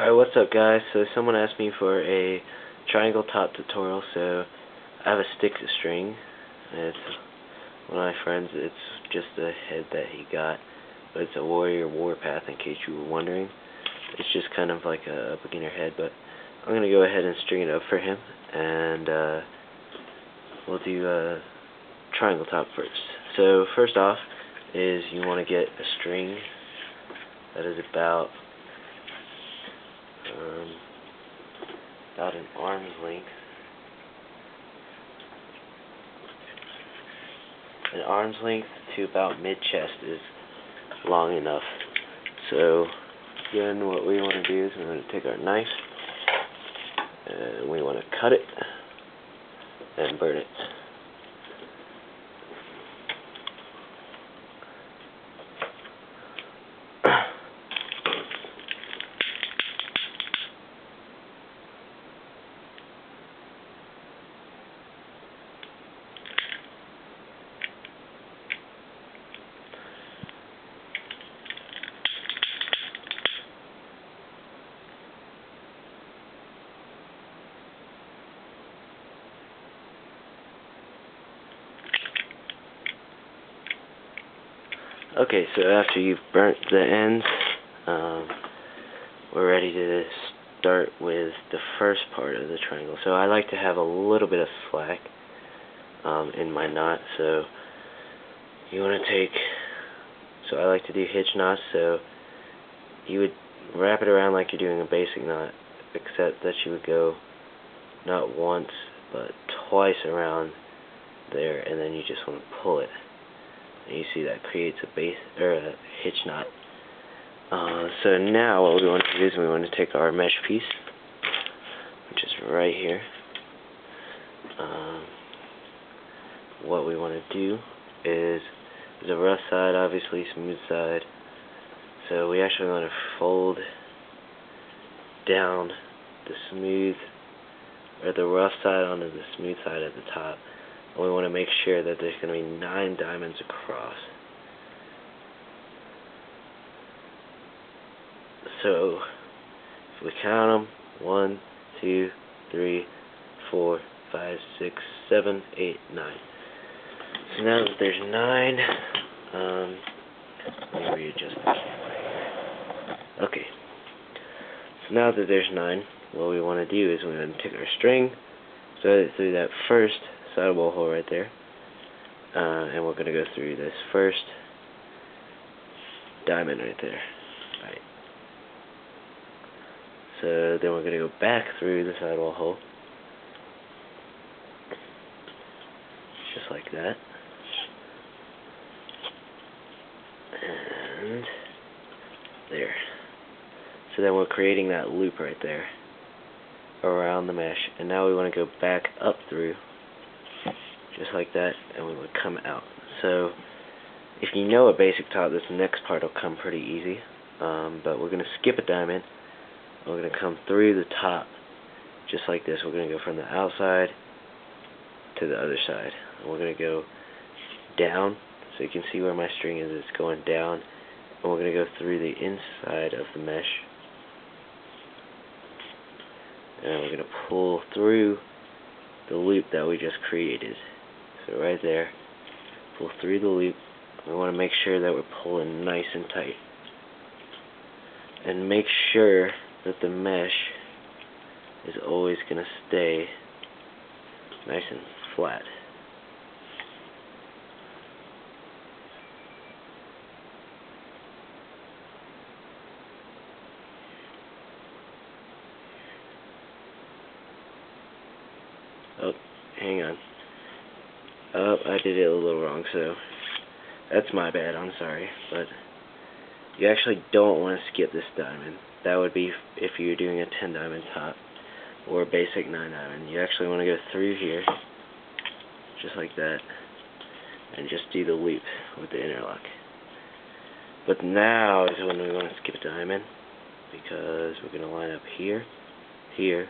Alright, what's up guys? So someone asked me for a triangle top tutorial, so I have a stick string. It's one of my friends. It's just a head that he got, but it's a warrior warpath in case you were wondering. It's just kind of like a beginner head, but I'm going to go ahead and string it up for him, and we'll do a triangle top first. So first off is you want to get a string that is about an arm's length. An arm's length to about mid-chest is long enough. So then what we want to do is we're going to take our knife and we want to cut it and burn it. Okay, so after you've burnt the ends, we're ready to start with the first part of the triangle. So I like to have a little bit of slack in my knot, so you want to take, so I like to do hitch knots, so you would wrap it around like you're doing a basic knot, except that you would go not once, but twice around there, and then you just want to pull it. And you see that creates a base or a hitch knot. So now what we want to do is we want to take our mesh piece, which is right here. What we want to do is there's a rough side, obviously smooth side. So we actually want to fold down the smooth or the rough side onto the smooth side at the top. And we want to make sure that there's going to be 9 diamonds across. So, if we count them, 1, 2, 3, 4, 5, 6, 7, 8, 9. So now that there's 9, let me readjust the camera here. Okay. So now that there's 9, what we want to do is we want to take our string, throw it through that first sidewall hole right there, and we're going to go through this first diamond right there. Right. So then we're going to go back through the sidewall hole, just like that, and there. So then we're creating that loop right there around the mesh, and now we want to go back up through just like that, and we would come out. So if you know a basic top, this next part will come pretty easy, but we're going to skip a diamond. We're going to come through the top just like this. We're going to go from the outside to the other side, and we're going to go down, so you can see where my string is. It's going down, and we're going to go through the inside of the mesh, and we're going to pull through the loop that we just created. So right there, pull through the loop. We want to make sure that we're pulling nice and tight, and make sure that the mesh is always going to stay nice and flat. Oh, hang on. Oh, I did it a little wrong, so that's my bad, I'm sorry. But you actually don't want to skip this diamond. That would be if you're doing a 10 diamond top or a basic 9 diamond. You actually want to go through here, just like that, and just do the loop with the interlock. But now is when we want to skip a diamond, because we're going to line up here, here,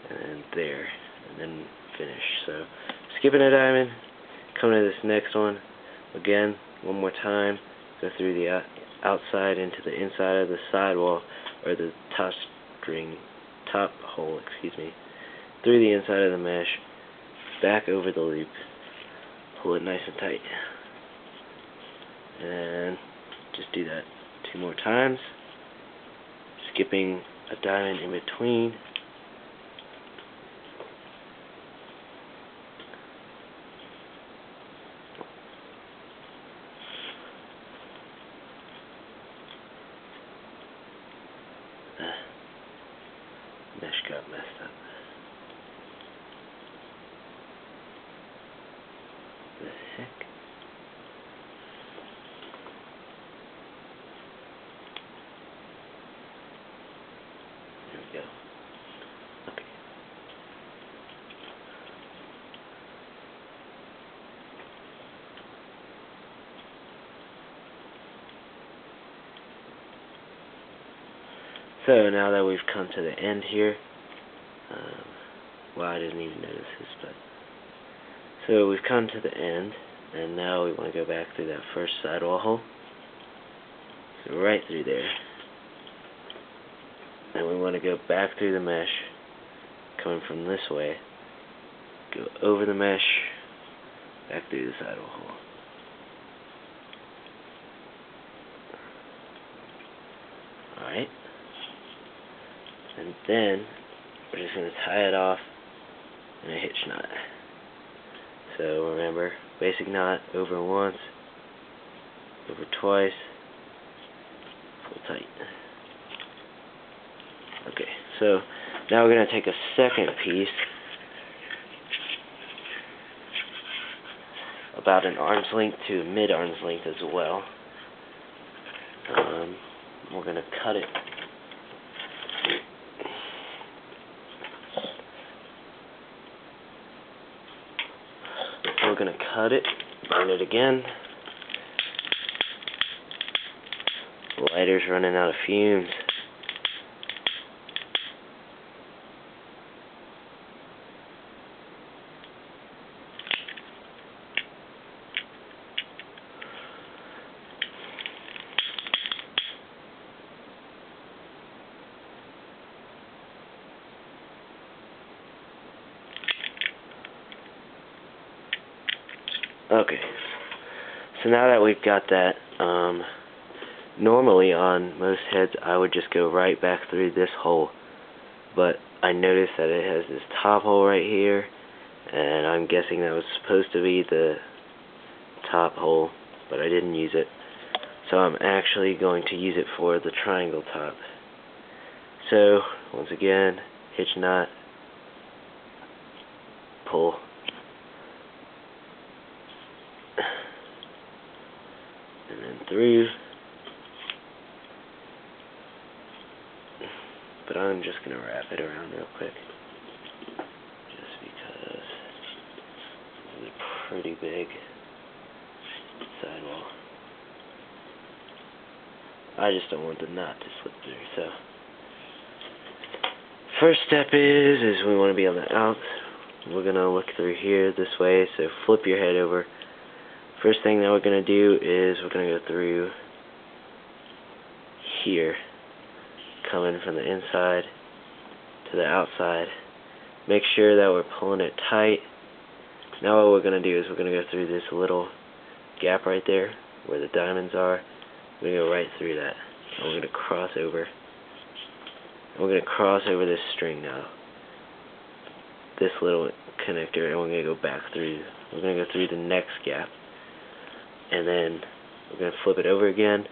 and there, and then finish. So skipping a diamond, come to this next one again, one more time, go through the outside into the inside of the sidewall, or the top hole, through the inside of the mesh, back over the loop. Pull it nice and tight. And just do that 2 more times, skipping a diamond in between. Mesh got messed up. The heck? There we go. Okay. So now that we've come to the end here, well, I didn't even notice this, but so we've come to the end, and now we want to go back through that first sidewall hole. So right through there, and we want to go back through the mesh, coming from this way, go over the mesh, back through the sidewall hole. Alright. And then we're just going to tie it off in a hitch knot. So remember, basic knot, over once, over twice, pull tight. Okay, so now we're going to take a second piece, about an arm's length to mid-arm's length as well. We're going to cut it. We're going to cut it, burn it again. The lighter's running out of fumes. Okay, so now that we've got that, normally on most heads I would just go right back through this hole, but I noticed that it has this top hole right here, and I'm guessing that was supposed to be the top hole, but I didn't use it, so I'm actually going to use it for the triangle top. So, once again, hitch knot, pull. And then through, but I'm just going to wrap it around real quick, just because it's a pretty big sidewall. I just don't want the knot to slip through, so first step is we want to be on the out. We're going to look through here this way, so flip your head over. First thing that we're going to do is we're going to go through here, coming from the inside to the outside. Make sure that we're pulling it tight. Now what we're going to do is we're going to go through this little gap right there where the diamonds are. We're going to go right through that. And we're going to cross over. And we're going to cross over this string now. This little connector, and we're going to go back through. We're going to go through the next gap. And then we're going to flip it over again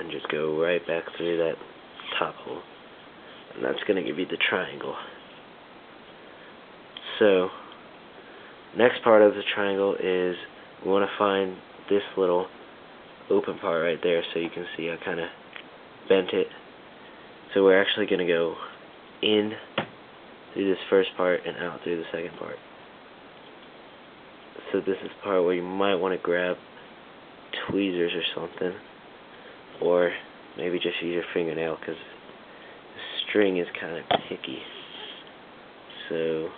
and just go right back through that top hole. And that's going to give you the triangle. So, next part of the triangle is we want to find this little open part right there, so you can see I kind of bent it. So we're actually going to go in through this first part and out through the second part. So this is the part where you might want to grab tweezers or something, or maybe just use your fingernail, because the string is kind of picky. So,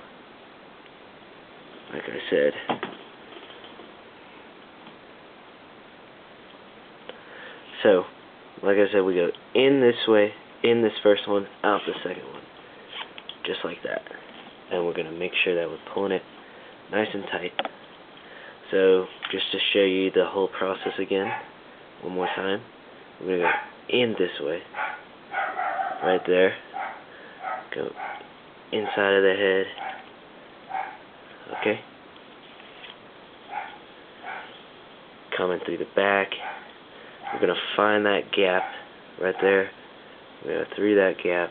like I said, So, like I said, we go in this way, in this first one, out the second one. Just like that. And we're going to make sure that we're pulling it nice and tight. So, just to show you the whole process again, one more time, we're going to go in this way, right there, go inside of the head, okay, coming through the back, we're going to find that gap right there, we're going to go through that gap,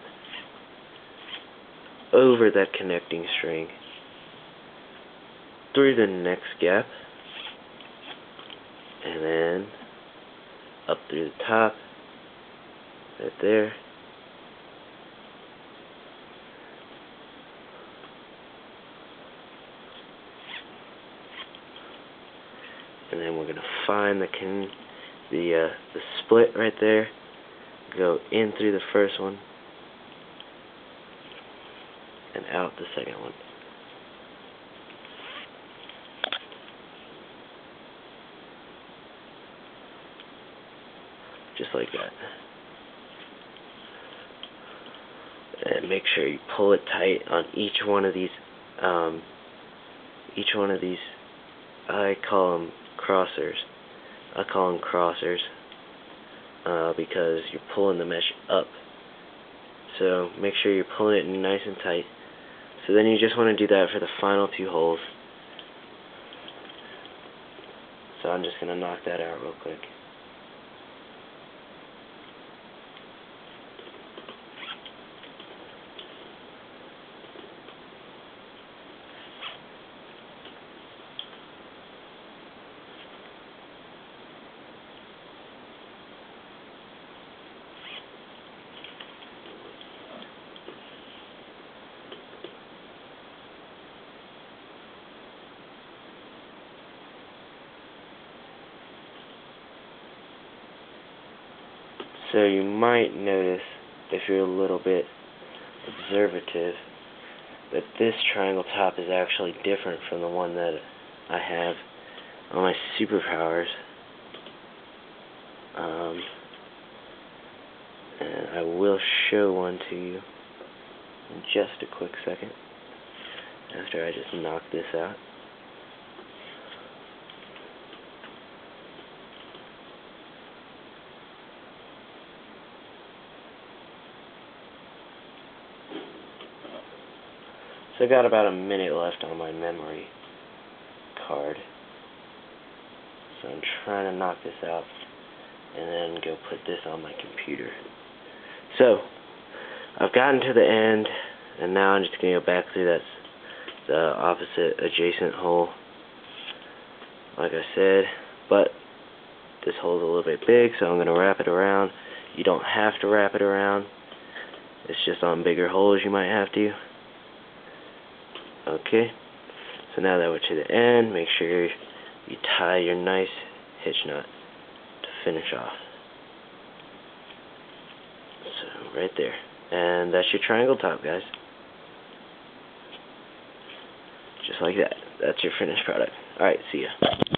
over that connecting string, through the next gap, and then up through the top, right there, and then we're going to find the split right there, go in through the first one, and out the second one. Just like that. And make sure you pull it tight on each one of these, I call them crossers. I call them crossers because you're pulling the mesh up. So make sure you're pulling it nice and tight. So then you just want to do that for the final two holes. So I'm just going to knock that out real quick. So you might notice, if you're a little bit observative, that this triangle top is actually different from the one that I have on my superpowers. And I will show one to you in just a quick second, after I just knock this out. So I got about a minute left on my memory card. So I'm trying to knock this out and then go put this on my computer. So I've gotten to the end, and now I'm just going to go back through the opposite adjacent hole, like I said, but this hole's a little bit big, so I'm going to wrap it around. You don't have to wrap it around. It's just on bigger holes you might have to. Okay, so now that we're to the end, make sure you tie your nice hitch knot to finish off. So, right there. And that's your triangle top, guys. Just like that. That's your finished product. Alright, see ya.